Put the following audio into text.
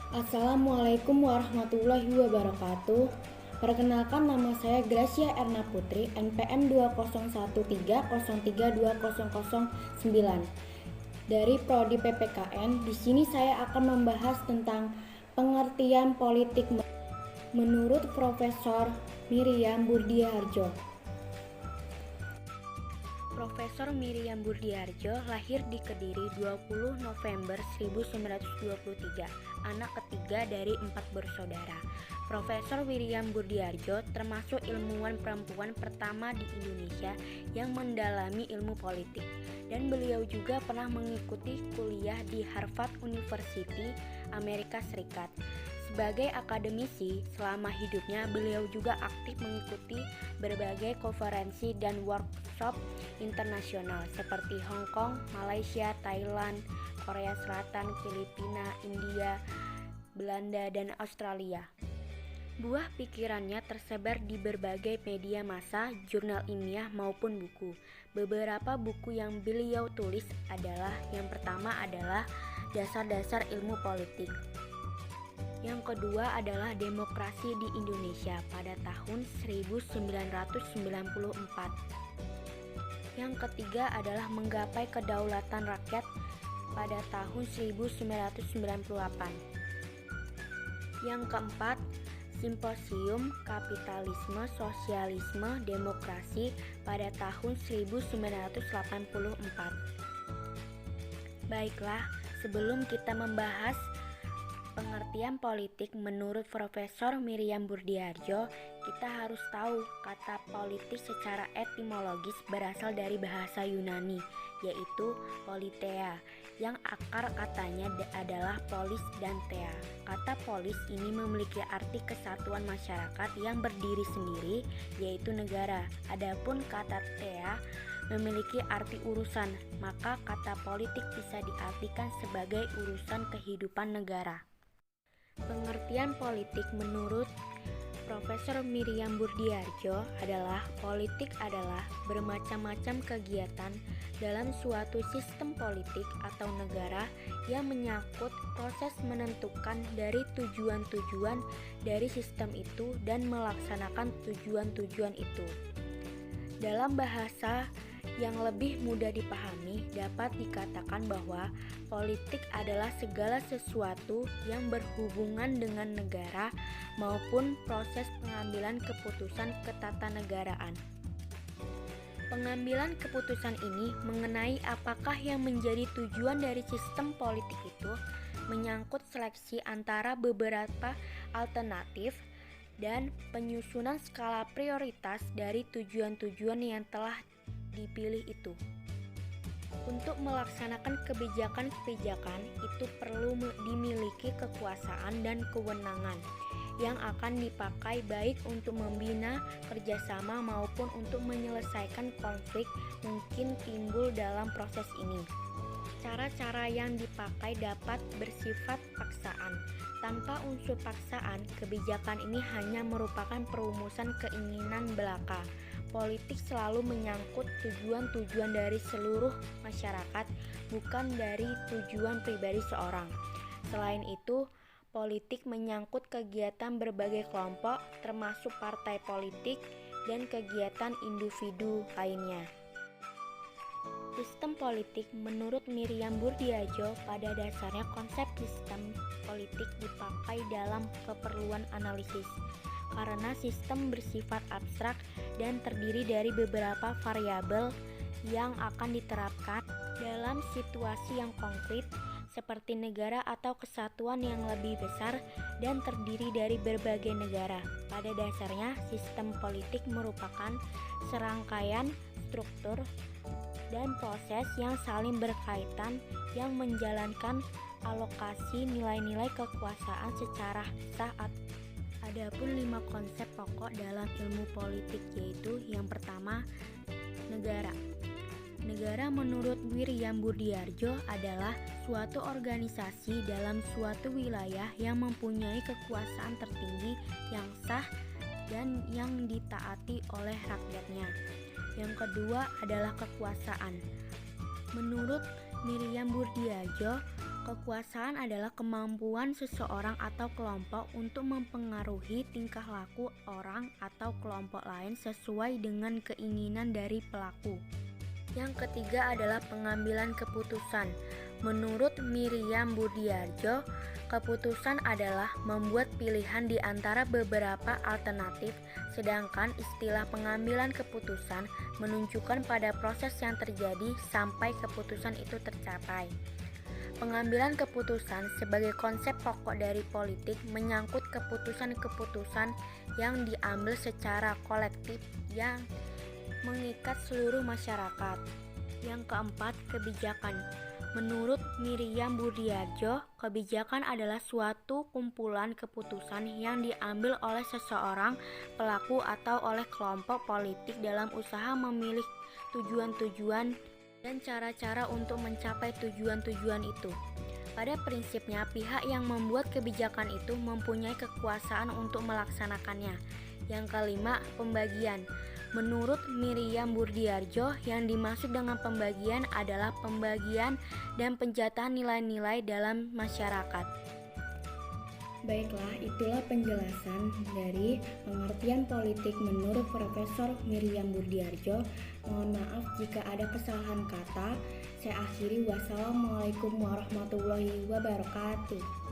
Assalamualaikum warahmatullahi wabarakatuh. Perkenalkan, nama saya Gracia Erna Putri, NPM 2013032009 dari Prodi PPKN. Di sini saya akan membahas tentang pengertian politik menurut Profesor Miriam Burdiharjo. Profesor Miriam Burdiharjo lahir di Kediri 20 November 1923, anak ketiga dari 4 bersaudara. Profesor Miriam Burdiharjo termasuk ilmuwan perempuan pertama di Indonesia yang mendalami ilmu politik, dan beliau juga pernah mengikuti kuliah di Harvard University, Amerika Serikat. Sebagai akademisi, selama hidupnya beliau juga aktif mengikuti berbagai konferensi dan workshop internasional seperti Hong Kong, Malaysia, Thailand, Korea Selatan, Filipina, India, Belanda, dan Australia. Buah pikirannya tersebar di berbagai media massa, jurnal ilmiah maupun buku. Beberapa buku yang beliau tulis adalah, yang pertama adalah Dasar-dasar Ilmu Politik. Yang kedua adalah Demokrasi di Indonesia pada tahun 1994. Yang ketiga adalah Menggapai Kedaulatan Rakyat pada tahun 1998. Yang keempat, Simposium Kapitalisme, Sosialisme, Demokrasi pada tahun 1984. Baiklah, sebelum kita membahas pengertian politik menurut Profesor Miriam Burdiharjo, kita harus tahu kata politik secara etimologis berasal dari bahasa Yunani, yaitu politeia, yang akar katanya adalah polis dan thea. Kata polis ini memiliki arti kesatuan masyarakat yang berdiri sendiri, yaitu negara. Adapun kata thea memiliki arti urusan, maka kata politik bisa diartikan sebagai urusan kehidupan negara. Pengertian politik menurut Profesor Miriam Burdiharjo adalah politik adalah bermacam-macam kegiatan dalam suatu sistem politik atau negara yang menyangkut proses menentukan dari tujuan-tujuan dari sistem itu dan melaksanakan tujuan-tujuan itu. Dalam bahasa yang lebih mudah dipahami, dapat dikatakan bahwa politik adalah segala sesuatu yang berhubungan dengan negara maupun proses pengambilan keputusan ketatanegaraan. Pengambilan keputusan ini mengenai apakah yang menjadi tujuan dari sistem politik itu menyangkut seleksi antara beberapa alternatif dan penyusunan skala prioritas dari tujuan-tujuan yang telah dipilih itu. Untuk melaksanakan kebijakan-kebijakan itu perlu dimiliki kekuasaan dan kewenangan yang akan dipakai baik untuk membina kerjasama maupun untuk menyelesaikan konflik mungkin timbul dalam proses ini. Cara-cara yang dipakai dapat bersifat paksaan. Tanpa unsur paksaan, kebijakan ini hanya merupakan perumusan keinginan belaka. Politik selalu menyangkut tujuan-tujuan dari seluruh masyarakat, bukan dari tujuan pribadi seorang. Selain itu, politik menyangkut kegiatan berbagai kelompok, termasuk partai politik dan kegiatan individu lainnya. Sistem politik menurut Miriam Burdiharjo pada dasarnya konsep sistem politik dipakai dalam keperluan analisis karena sistem bersifat abstrak dan terdiri dari beberapa variabel yang akan diterapkan dalam situasi yang konkret seperti negara atau kesatuan yang lebih besar dan terdiri dari berbagai negara. Pada dasarnya, sistem politik merupakan serangkaian struktur dan proses yang saling berkaitan yang menjalankan alokasi nilai-nilai kekuasaan secara sah. Adapun 5 konsep pokok dalam ilmu politik yaitu yang pertama, negara. Negara menurut Miriam Burdiharjo adalah suatu organisasi dalam suatu wilayah yang mempunyai kekuasaan tertinggi yang sah dan yang ditaati oleh rakyatnya. Yang kedua adalah kekuasaan. Menurut Miriam Burdiharjo, Kekuasaan adalah kemampuan seseorang atau kelompok untuk mempengaruhi tingkah laku orang atau kelompok lain sesuai dengan keinginan dari pelaku. Yang ketiga adalah pengambilan keputusan. Menurut Miriam Burdiarjo, keputusan adalah membuat pilihan di antara beberapa alternatif, sedangkan istilah pengambilan keputusan menunjukkan pada proses yang terjadi sampai keputusan itu tercapai. Pengambilan keputusan sebagai konsep pokok dari politik menyangkut keputusan-keputusan yang diambil secara kolektif yang mengikat seluruh masyarakat. Yang keempat, kebijakan. Menurut Miriam Burdiarjo, kebijakan adalah suatu kumpulan keputusan yang diambil oleh seseorang, pelaku atau oleh kelompok politik dalam usaha memilih tujuan-tujuan dan cara-cara untuk mencapai tujuan-tujuan itu. Pada prinsipnya, pihak yang membuat kebijakan itu mempunyai kekuasaan untuk melaksanakannya. Yang kelima, pembagian. Menurut Miriam Burdiarjo, yang dimaksud dengan pembagian adalah pembagian dan penjatahan nilai-nilai dalam masyarakat. Baiklah, itulah penjelasan dari pengertian politik menurut Profesor Miriam Burdiarjo. Mohon maaf jika ada kesalahan kata. Saya akhiri, wassalamualaikum warahmatullahi wabarakatuh.